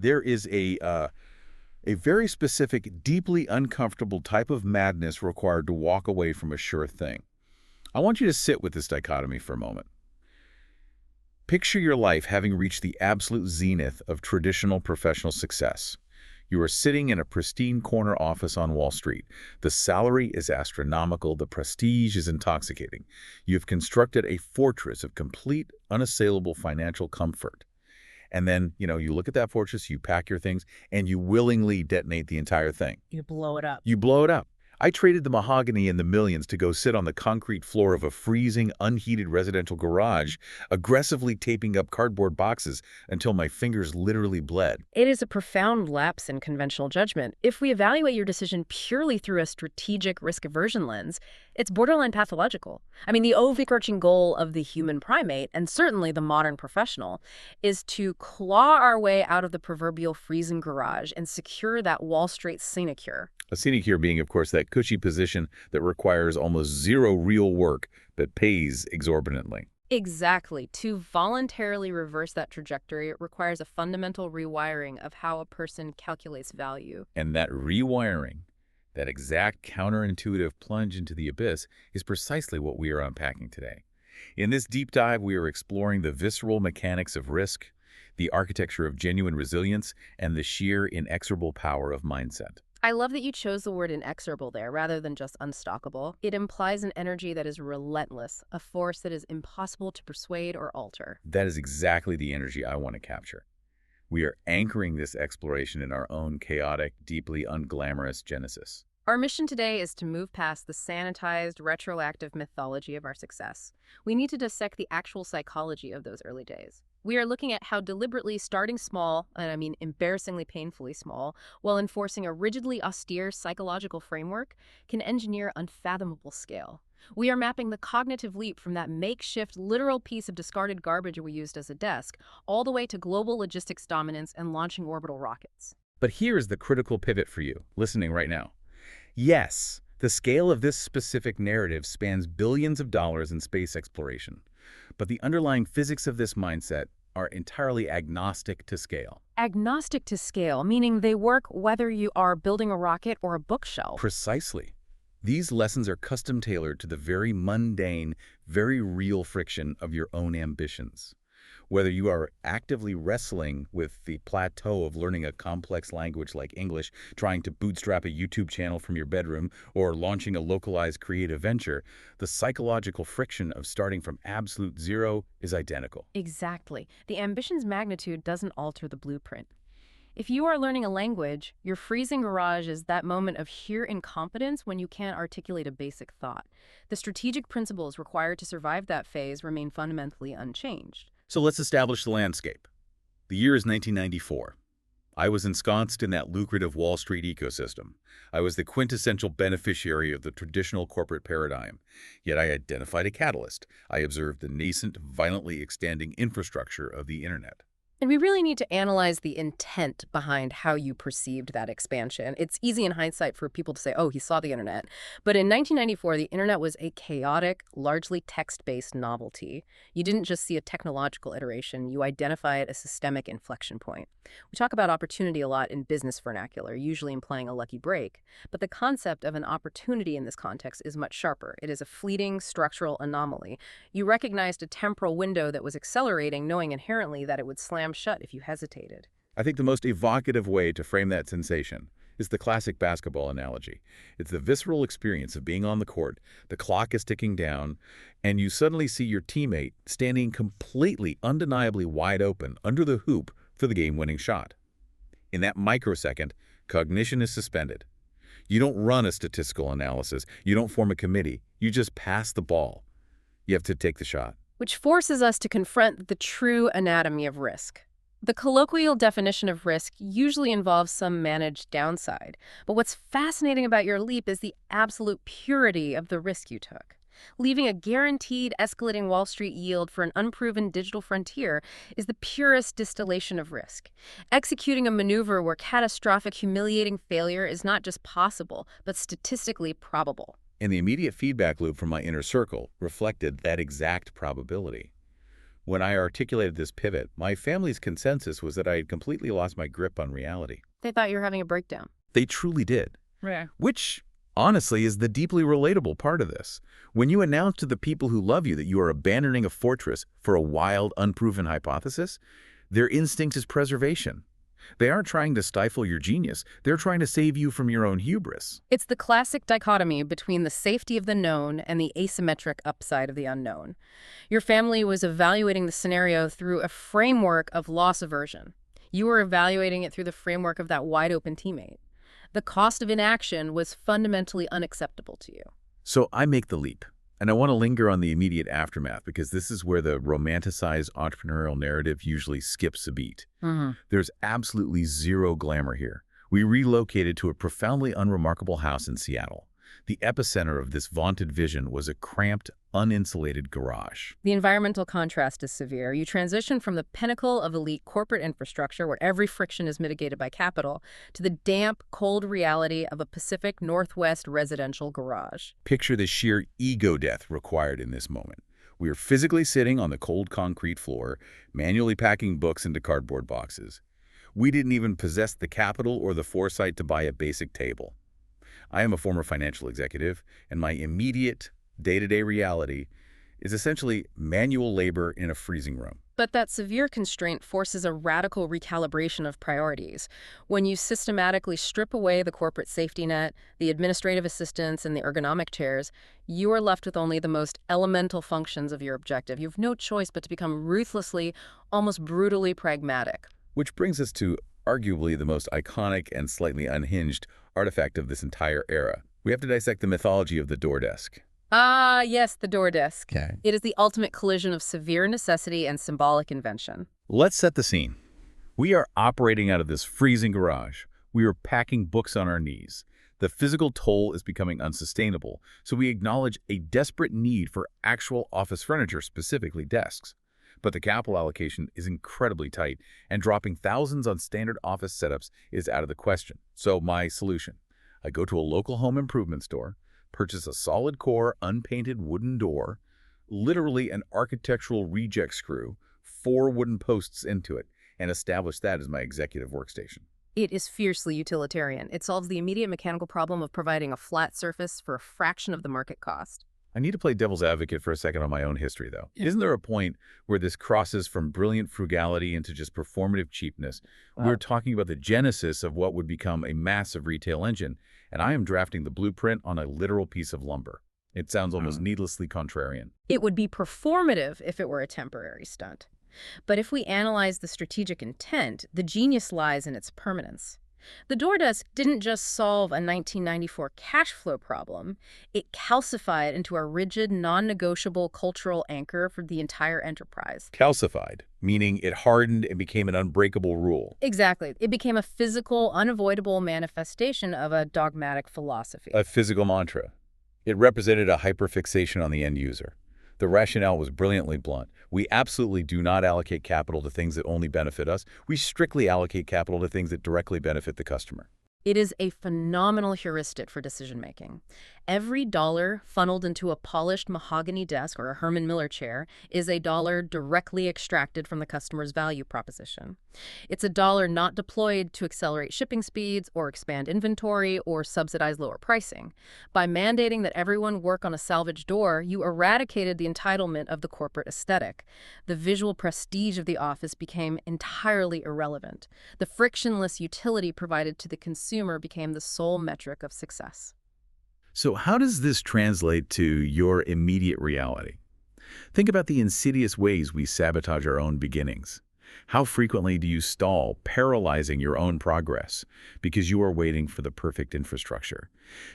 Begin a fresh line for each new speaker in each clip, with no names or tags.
There is a very specific, deeply uncomfortable type of madness required to walk away from a sure thing. I want you to sit with this dichotomy for a moment. Picture your life having reached the absolute zenith of traditional professional success. You are sitting in a pristine corner office on Wall Street. The salary is astronomical, the prestige is intoxicating. You've constructed a fortress of complete, unassailable financial comfort. And then, you look at that fortress, you pack your things, and you willingly detonate the entire thing.
You blow it up.
You blow it up. I traded the mahogany and the millions to go sit on the concrete floor of a freezing, unheated residential garage, aggressively taping up cardboard boxes until my fingers literally bled.
It is a profound lapse in conventional judgment. If we evaluate your decision purely through a strategic risk aversion lens, it's borderline pathological. I mean, the overarching goal of the human primate, and certainly the modern professional, is to claw our way out of the proverbial freezing garage and secure that Wall Street sinecure.
A sinecure being, of course, that cushy position that requires almost zero real work but pays exorbitantly.
Exactly. To voluntarily reverse that trajectory, it requires a fundamental rewiring of how a person calculates value.
And that rewiring, that exact counterintuitive plunge into the abyss, is precisely what we are unpacking today. In this deep dive, we are exploring the visceral mechanics of risk, the architecture of genuine resilience, and the sheer inexorable power of mindset.
I love that you chose the word inexorable there rather than just unstoppable. It implies an energy that is relentless, a force that is impossible to persuade or alter.
That is exactly the energy I want to capture. We are anchoring this exploration in our own chaotic, deeply unglamorous genesis.
Our mission today is to move past the sanitized, retroactive mythology of our success. We need to dissect the actual psychology of those early days. We are looking at how deliberately starting small, and I mean embarrassingly painfully small, while enforcing a rigidly austere psychological framework, can engineer unfathomable scale. We are mapping the cognitive leap from that makeshift, literal piece of discarded garbage we used as a desk, all the way to global logistics dominance and launching orbital rockets.
But here's the critical pivot for you, listening right now. Yes, the scale of this specific narrative spans billions of dollars in space exploration. But the underlying physics of this mindset are entirely agnostic to scale.
Agnostic to scale, meaning they work whether you are building a rocket or a bookshelf.
Precisely. These lessons are custom-tailored to the very mundane, very real friction of your own ambitions. Whether you are actively wrestling with the plateau of learning a complex language like English, trying to bootstrap a YouTube channel from your bedroom, or launching a localized creative venture, the psychological friction of starting from absolute zero is identical.
Exactly. The ambition's magnitude doesn't alter the blueprint. If you are learning a language, your freezing garage is that moment of sheer incompetence when you can't articulate a basic thought. The strategic principles required to survive that phase remain fundamentally unchanged.
So let's establish the landscape. The year is 1994. I was ensconced in that lucrative Wall Street ecosystem. I was the quintessential beneficiary of the traditional corporate paradigm. Yet I identified a catalyst. I observed the nascent, violently expanding infrastructure of the internet.
And we really need to analyze the intent behind how you perceived that expansion. It's easy in hindsight for people to say, oh, he saw the internet. But in 1994, the internet was a chaotic, largely text-based novelty. You didn't just see a technological iteration, you identified a systemic inflection point. We talk about opportunity a lot in business vernacular, usually implying a lucky break. But the concept of an opportunity in this context is much sharper. It is a fleeting structural anomaly. You recognized a temporal window that was accelerating, knowing inherently that it would slam shut if you hesitated.
I think the most evocative way to frame that sensation is the classic basketball analogy. It's the visceral experience of being on the court, the clock is ticking down, and you suddenly see your teammate standing completely, undeniably wide open under the hoop for the game-winning shot. In that microsecond, cognition is suspended. You don't run a statistical analysis, you don't form a committee, you just pass the ball. You have to take the shot.
Which forces us to confront the true anatomy of risk. The colloquial definition of risk usually involves some managed downside, but what's fascinating about your leap is the absolute purity of the risk you took. Leaving a guaranteed escalating Wall Street yield for an unproven digital frontier is the purest distillation of risk. Executing a maneuver where catastrophic, humiliating failure is not just possible, but statistically probable.
And the immediate feedback loop from my inner circle reflected that exact probability. When I articulated this pivot, my family's consensus was that I had completely lost my grip on reality.
They thought you were having a breakdown.
They truly did.
Yeah.
Which, honestly, is the deeply relatable part of this. When you announce to the people who love you that you are abandoning a fortress for a wild, unproven hypothesis, their instinct is preservation. They aren't trying to stifle your genius. They're trying to save you from your own hubris.
It's the classic dichotomy between the safety of the known and the asymmetric upside of the unknown. Your family was evaluating the scenario through a framework of loss aversion. You were evaluating it through the framework of that wide-open teammate. The cost of inaction was fundamentally unacceptable to you.
So I make the leap. And I want to linger on the immediate aftermath because this is where the romanticized entrepreneurial narrative usually skips a beat. There's absolutely zero glamour here. We relocated to a profoundly unremarkable house in Seattle. The epicenter of this vaunted vision was a cramped, uninsulated garage.
The environmental contrast is severe. You transition from the pinnacle of elite corporate infrastructure, where every friction is mitigated by capital, to the damp, cold reality of a Pacific Northwest residential garage.
Picture the sheer ego death required in this moment. We are physically sitting on the cold concrete floor, manually packing books into cardboard boxes. We didn't even possess the capital or the foresight to buy a basic table. I am a former financial executive, and my immediate, day-to-day reality is essentially manual labor in a freezing room.
But that severe constraint forces a radical recalibration of priorities. When you systematically strip away the corporate safety net, the administrative assistance, and the ergonomic chairs, you are left with only the most elemental functions of your objective. You have no choice but to become ruthlessly, almost brutally pragmatic.
Which brings us to arguably the most iconic and slightly unhinged artifact of this entire era. We have to dissect the mythology of the door desk.
Ah, yes, the door desk.
Okay.
It is the ultimate collision of severe necessity and symbolic invention.
Let's set the scene. We are operating out of this freezing garage. We are packing books on our knees. The physical toll is becoming unsustainable, so we acknowledge a desperate need for actual office furniture, specifically desks. But the capital allocation is incredibly tight, and dropping thousands on standard office setups is out of the question. So my solution: I go to a local home improvement store, purchase a solid core, unpainted wooden door, literally an architectural reject screw, 4 wooden posts into it, and establish that as my executive workstation.
It is fiercely utilitarian. It solves the immediate mechanical problem of providing a flat surface for a fraction of the market cost.
I need to play devil's advocate for a second on my own history, though. Isn't there a point where this crosses from brilliant frugality into just performative cheapness? We're talking about the genesis of what would become a massive retail engine, and I am drafting the blueprint on a literal piece of lumber. It sounds almost needlessly contrarian.
It would be performative if it were a temporary stunt. But if we analyze the strategic intent, the genius lies in its permanence. The door desk didn't just solve a 1994 cash flow problem, it calcified into a rigid, non-negotiable cultural anchor for the entire enterprise.
Calcified, meaning it hardened and became an unbreakable rule.
Exactly. It became a physical, unavoidable manifestation of a dogmatic philosophy.
A physical mantra. It represented a hyperfixation on the end user. The rationale was brilliantly blunt. We absolutely do not allocate capital to things that only benefit us. We strictly allocate capital to things that directly benefit the customer.
It is a phenomenal heuristic for decision-making. Every dollar funneled into a polished mahogany desk or a Herman Miller chair is a dollar directly extracted from the customer's value proposition. It's a dollar not deployed to accelerate shipping speeds or expand inventory or subsidize lower pricing. By mandating that everyone work on a salvage door, you eradicated the entitlement of the corporate aesthetic. The visual prestige of the office became entirely irrelevant. The frictionless utility provided to the consumer became the sole metric of success.
So how does this translate to your immediate reality? Think about the insidious ways we sabotage our own beginnings. How frequently do you stall, paralyzing your own progress because you are waiting for the perfect infrastructure?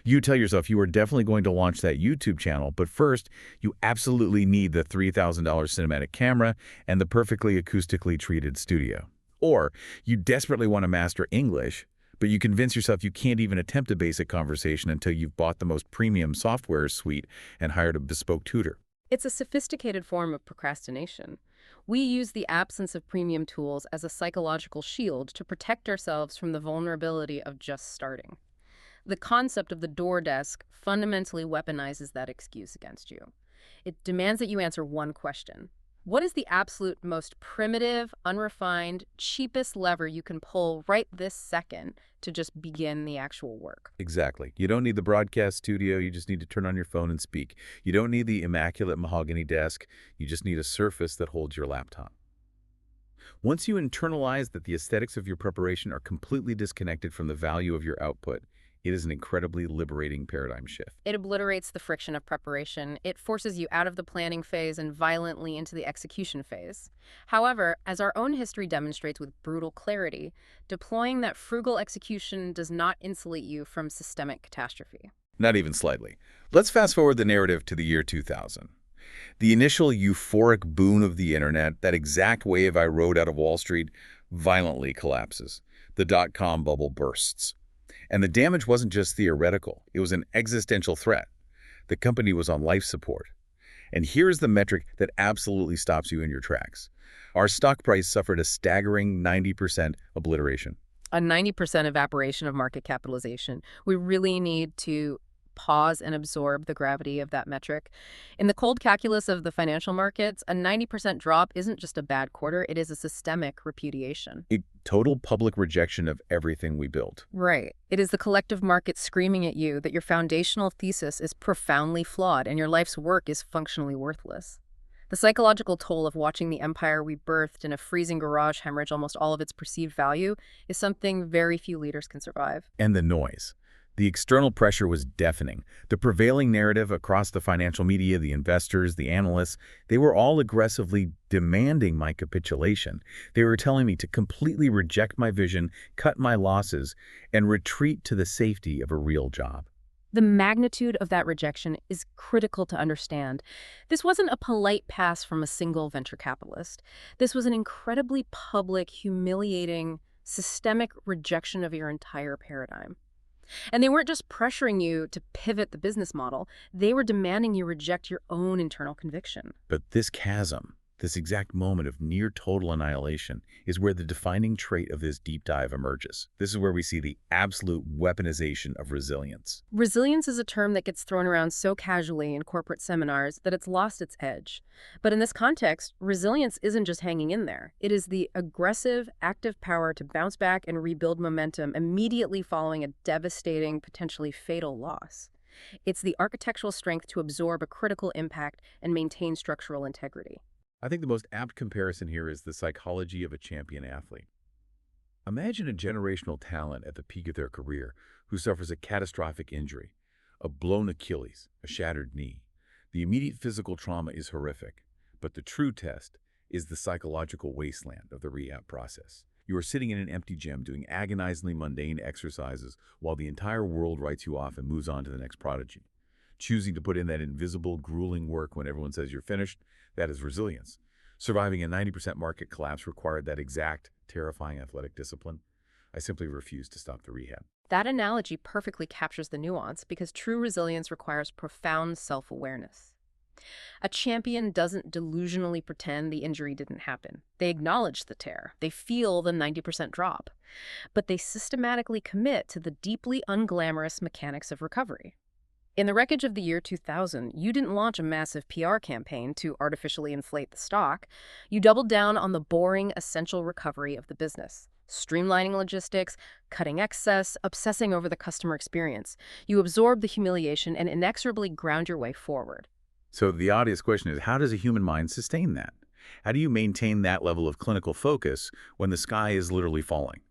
You tell yourself you are definitely going to launch that YouTube channel, but first, you absolutely need the $3,000 cinematic camera and the perfectly acoustically treated studio. Or you desperately want to master English, but you convince yourself you can't even attempt a basic conversation until you've bought the most premium software suite and hired a bespoke tutor.
It's a sophisticated form of procrastination. We use the absence of premium tools as a psychological shield to protect ourselves from the vulnerability of just starting. The concept of the door desk fundamentally weaponizes that excuse against you. It demands that you answer one question. What is the absolute most primitive, unrefined, cheapest lever you can pull right this second to just begin the actual work?
Exactly. You don't need the broadcast studio. You just need to turn on your phone and speak. You don't need the immaculate mahogany desk. You just need a surface that holds your laptop. Once you internalize that the aesthetics of your preparation are completely disconnected from the value of your output, it is an incredibly liberating paradigm shift.
It obliterates the friction of preparation. It forces you out of the planning phase and violently into the execution phase. However, as our own history demonstrates with brutal clarity, deploying that frugal execution does not insulate you from systemic catastrophe.
Not even slightly. Let's fast forward the narrative to the year 2000. The initial euphoric boon of the internet, that exact wave I rode out of Wall Street, violently collapses. The dot-com bubble bursts. And the damage wasn't just theoretical, it was an existential threat. The company was on life support. And here's the metric that absolutely stops you in your tracks. Our stock price suffered a staggering 90% obliteration.
A 90% evaporation of market capitalization. We really need to pause and absorb the gravity of that metric. In the cold calculus of the financial markets, a 90% drop isn't just a bad quarter, it is a systemic repudiation.
A total public rejection of everything we built.
Right. It is the collective market screaming at you that your foundational thesis is profoundly flawed and your life's work is functionally worthless. The psychological toll of watching the empire we birthed in a freezing garage hemorrhage almost all of its perceived value is something very few leaders can survive.
And the noise. The external pressure was deafening. The prevailing narrative across the financial media, the investors, the analysts, they were all aggressively demanding my capitulation. They were telling me to completely reject my vision, cut my losses, and retreat to the safety of a real job.
The magnitude of that rejection is critical to understand. This wasn't a polite pass from a single venture capitalist. This was an incredibly public, humiliating, systemic rejection of your entire paradigm. And they weren't just pressuring you to pivot the business model, they were demanding you reject your own internal conviction.
But this chasm, this exact moment of near total annihilation, is where the defining trait of this deep dive emerges. This is where we see the absolute weaponization of resilience.
Resilience is a term that gets thrown around so casually in corporate seminars that it's lost its edge. But in this context, resilience isn't just hanging in there. It is the aggressive, active power to bounce back and rebuild momentum immediately following a devastating, potentially fatal loss. It's the architectural strength to absorb a critical impact and maintain structural integrity.
I think the most apt comparison here is the psychology of a champion athlete. Imagine a generational talent at the peak of their career who suffers a catastrophic injury, a blown Achilles, a shattered knee. The immediate physical trauma is horrific, but the true test is the psychological wasteland of the rehab process. You are sitting in an empty gym doing agonizingly mundane exercises while the entire world writes you off and moves on to the next prodigy. Choosing to put in that invisible, grueling work when everyone says you're finished, that is resilience. Surviving a 90% market collapse required that exact, terrifying athletic discipline. I simply refuse to stop the rehab.
That analogy perfectly captures the nuance because true resilience requires profound self-awareness. A champion doesn't delusionally pretend the injury didn't happen. They acknowledge the tear. They feel the 90% drop. But they systematically commit to the deeply unglamorous mechanics of recovery. In the wreckage of the year 2000, you didn't launch a massive PR campaign to artificially inflate the stock. You doubled down on the boring, essential recovery of the business. Streamlining logistics, cutting excess, obsessing over the customer experience. You absorbed the humiliation and inexorably ground your way forward.
So the obvious question is, how does a human mind sustain that? How do you maintain that level of clinical focus when the sky is literally falling?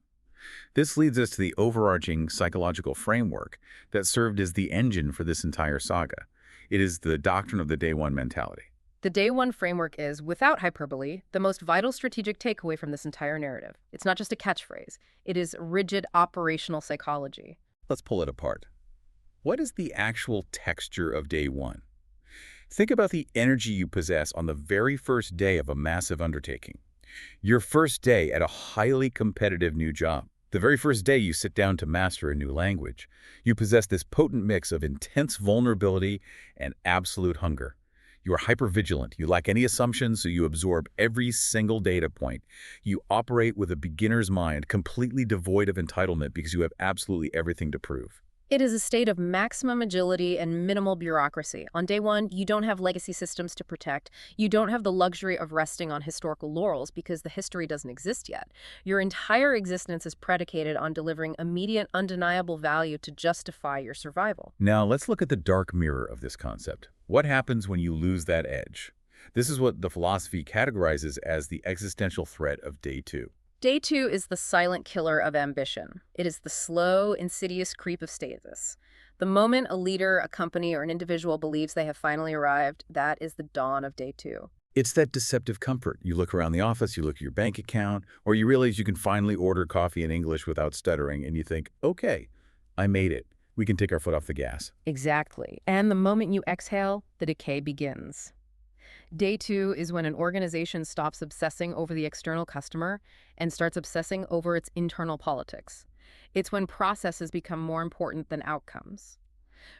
This leads us to the overarching psychological framework that served as the engine for this entire saga. It is the doctrine of the day one mentality.
The day one framework is, without hyperbole, the most vital strategic takeaway from this entire narrative. It's not just a catchphrase. It is rigid operational psychology.
Let's pull it apart. What is the actual texture of day one? Think about the energy you possess on the very first day of a massive undertaking. Your first day at a highly competitive new job. The very first day you sit down to master a new language. You possess this potent mix of intense vulnerability and absolute hunger. You are hypervigilant. You lack any assumptions, so you absorb every single data point. You operate with a beginner's mind, completely devoid of entitlement because you have absolutely everything to prove.
It is a state of maximum agility and minimal bureaucracy. On day one, you don't have legacy systems to protect. You don't have the luxury of resting on historical laurels because the history doesn't exist yet. Your entire existence is predicated on delivering immediate, undeniable value to justify your survival.
Now, let's look at the dark mirror of this concept. What happens when you lose that edge? This is what the philosophy categorizes as the existential threat of day two.
Day two is the silent killer of ambition. It is the slow, insidious creep of status. The moment a leader, a company, or an individual believes they have finally arrived, that is the dawn of day two.
It's that deceptive comfort. You look around the office, you look at your bank account, or you realize you can finally order coffee in English without stuttering, and you think, okay, I made it. We can take our foot off the gas.
Exactly. And the moment you exhale, the decay begins. Day two is when an organization stops obsessing over the external customer and starts obsessing over its internal politics. It's when processes become more important than outcomes.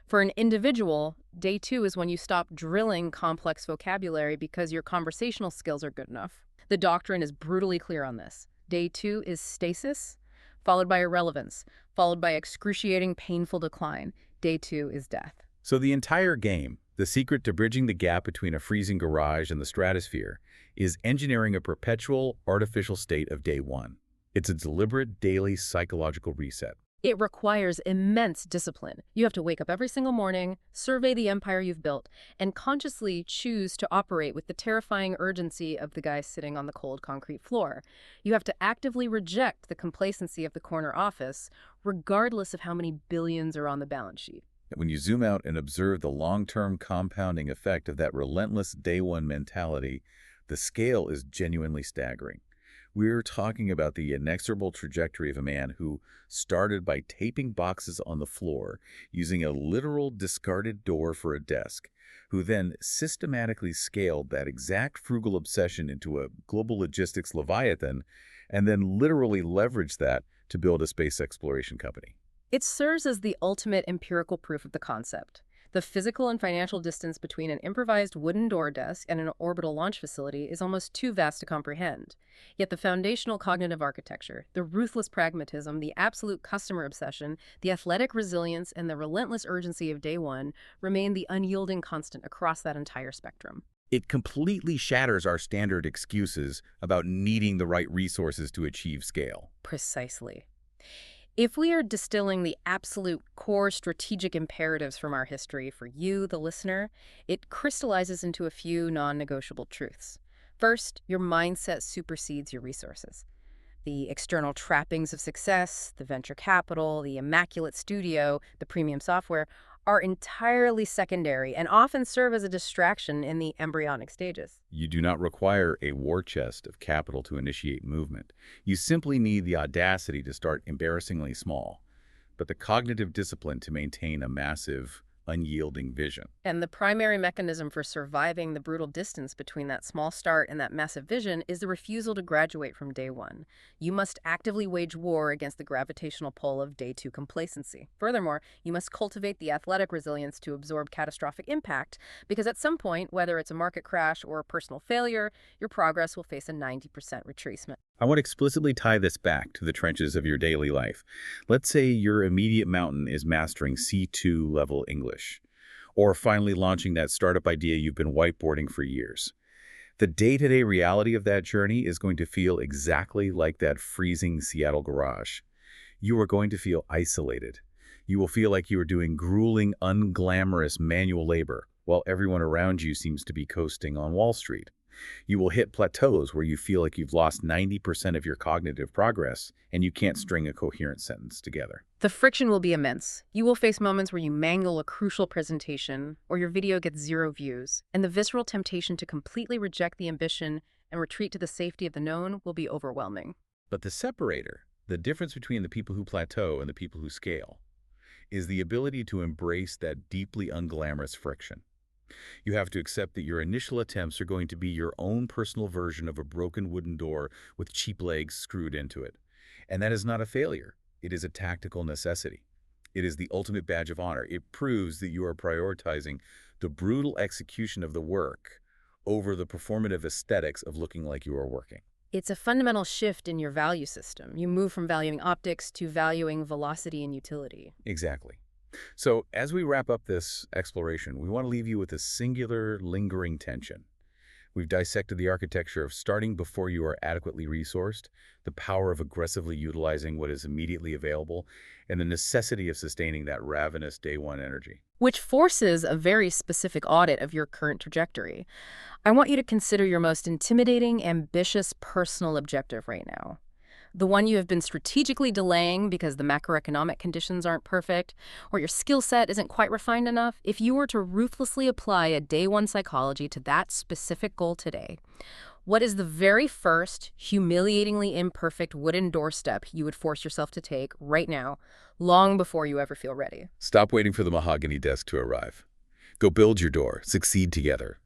For an individual, day two is when you stop drilling complex vocabulary because your conversational skills are good enough. The doctrine is brutally clear on this. Day two is stasis, followed by irrelevance, followed by excruciating, painful decline. Day two is death.
So the entire game, the secret to bridging the gap between a freezing garage and the stratosphere, is engineering a perpetual, artificial state of day one. It's a deliberate, daily psychological reset.
It requires immense discipline. You have to wake up every single morning, survey the empire you've built, and consciously choose to operate with the terrifying urgency of the guy sitting on the cold concrete floor. You have to actively reject the complacency of the corner office, regardless of how many billions are on the balance sheet.
When you zoom out and observe the long-term compounding effect of that relentless day one mentality, the scale is genuinely staggering. We're talking about the inexorable trajectory of a man who started by taping boxes on the floor, using a literal discarded door for a desk, who then systematically scaled that exact frugal obsession into a global logistics leviathan, and then literally leveraged that to build a space exploration company.
It serves as the ultimate empirical proof of the concept. The physical and financial distance between an improvised wooden door desk and an orbital launch facility is almost too vast to comprehend. Yet the foundational cognitive architecture, the ruthless pragmatism, the absolute customer obsession, the athletic resilience, and the relentless urgency of day one remain the unyielding constant across that entire spectrum.
It completely shatters our standard excuses about needing the right resources to achieve scale.
Precisely. If we are distilling the absolute core strategic imperatives from our history for you, the listener, it crystallizes into a few non-negotiable truths. First, your mindset supersedes your resources. The external trappings of success, the venture capital, the immaculate studio, the premium software, are entirely secondary and often serve as a distraction in the embryonic stages.
You do not require a war chest of capital to initiate movement. You simply need the audacity to start embarrassingly small, but the cognitive discipline to maintain a massive, unyielding vision.
And the primary mechanism for surviving the brutal distance between that small start and that massive vision is the refusal to graduate from day one. You must actively wage war against the gravitational pull of day two complacency. Furthermore, you must cultivate the athletic resilience to absorb catastrophic impact, because at some point, whether it's a market crash or a personal failure, your progress will face a 90% retracement.
I want to explicitly tie this back to the trenches of your daily life. Let's say your immediate mountain is mastering C2 level English, or finally launching that startup idea you've been whiteboarding for years. The day-to-day reality of that journey is going to feel exactly like that freezing Seattle garage. You are going to feel isolated. You will feel like you are doing grueling, unglamorous manual labor, while everyone around you seems to be coasting on Wall Street. You will hit plateaus where you feel like you've lost 90% of your cognitive progress and you can't string a coherent sentence together.
The friction will be immense. You will face moments where you mangle a crucial presentation or your video gets 0 views, and the visceral temptation to completely reject the ambition and retreat to the safety of the known will be overwhelming.
But the separator, the difference between the people who plateau and the people who scale, is the ability to embrace that deeply unglamorous friction. You have to accept that your initial attempts are going to be your own personal version of a broken wooden door with cheap legs screwed into it. And that is not a failure. It is a tactical necessity. It is the ultimate badge of honor. It proves that you are prioritizing the brutal execution of the work over the performative aesthetics of looking like you are working.
It's a fundamental shift in your value system. You move from valuing optics to valuing velocity and utility.
Exactly. So as we wrap up this exploration, we want to leave you with a singular, lingering tension. We've dissected the architecture of starting before you are adequately resourced, the power of aggressively utilizing what is immediately available, and the necessity of sustaining that ravenous day one energy.
Which forces a very specific audit of your current trajectory. I want you to consider your most intimidating, ambitious personal objective right now. The one you have been strategically delaying because the macroeconomic conditions aren't perfect, or your skill set isn't quite refined enough. If you were to ruthlessly apply a day one psychology to that specific goal today, what is the very first, humiliatingly imperfect wooden doorstep you would force yourself to take right now, long before you ever feel ready?
Stop waiting for the mahogany desk to arrive. Go build your door. Succeed together.